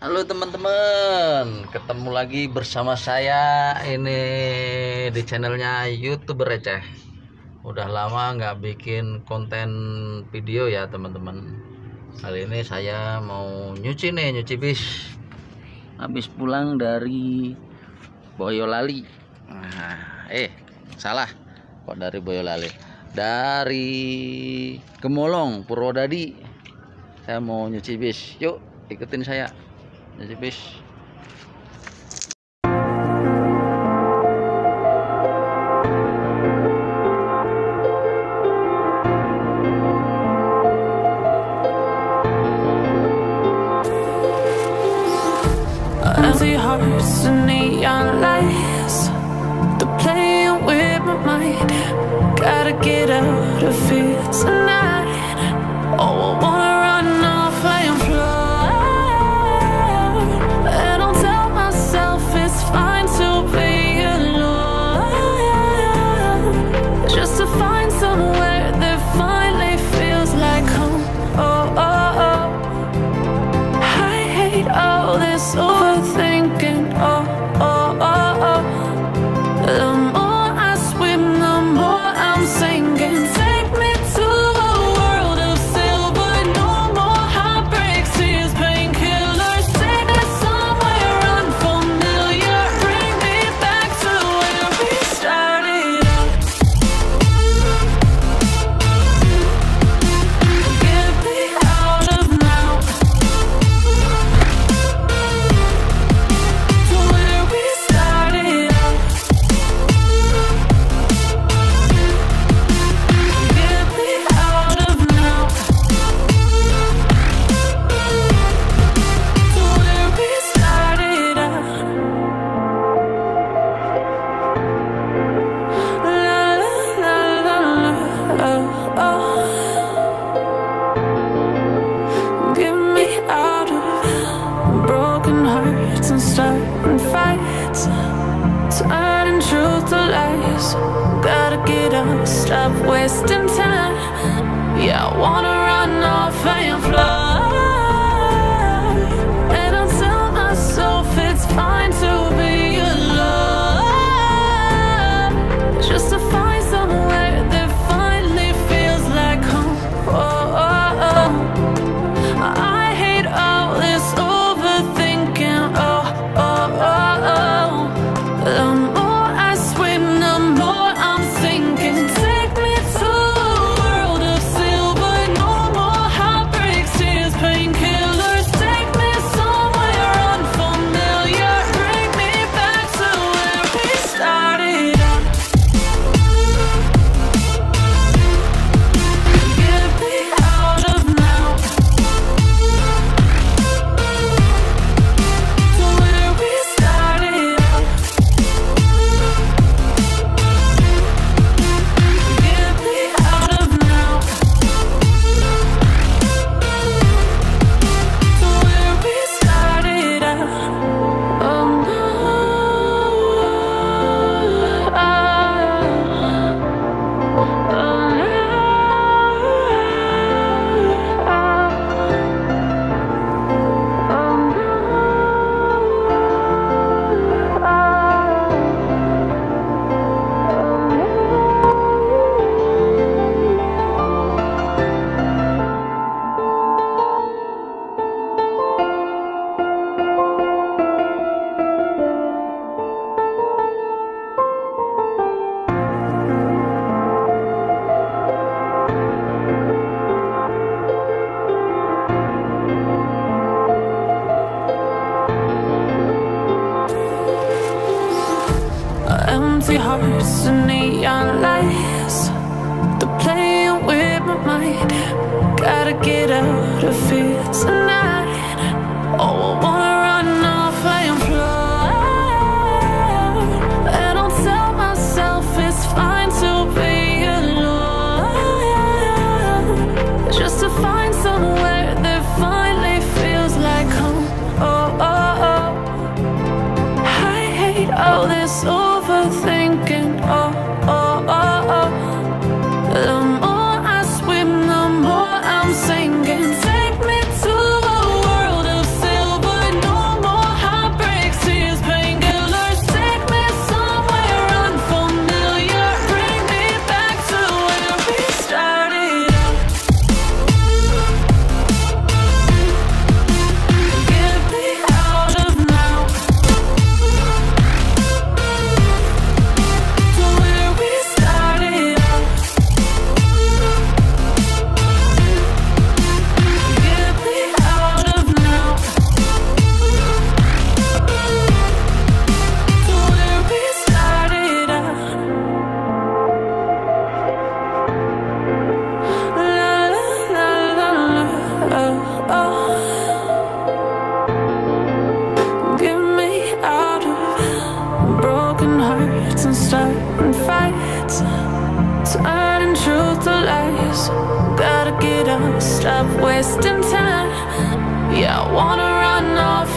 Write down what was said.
Halo teman-teman, ketemu lagi bersama saya ini di channelnya YouTuber Receh. Udah lama nggak bikin konten video ya teman-teman. Kali ini saya mau nyuci nih, nyuci bis. Habis pulang dari Boyolali. Salah. Kok dari Boyolali? Dari Gemolong, Purwodadi. Saya mau nyuci bis. Yuk, ikutin saya. Cucibus. Empty hearts and neon lights, they're playing with my mind. Gotta get out of here tonight. Oh, I wanna run off and fly. Overthinking, the more I swim, the more I'm sinking. Take me to a world of silver, no more heartbreaks, tears, painkillers. Take me somewhere unfamiliar, bring me back to where we started out. Get me out of now. And starting fights, turning truth to lies. Gotta get up, stop wasting time. Yeah, I wanna run off and fly. And I'll tell myself it's fine to be alone, just to find somewhere that finally feels like home. I hate all this overthinking. The more I swim, the more I'm sinking. Take me to a world of silver, no more heartbreaks, tears, painkillers. Take me somewhere unfamiliar, bring me back to where we started out. Get me out of now, to where we started out. Empty hearts and neon lights, they're playing with my mind. Gotta get out of here tonight. Oh, I wanna run off and fly. And I'll tell myself it's fine to be alone, just to find somewhere that finally feels like home. I hate all this overthinking. The more I swim, the more I'm sinking. Take me to a world of silver, no turn truth to lies. Gotta get up, stop wasting time. Yeah, I wanna run off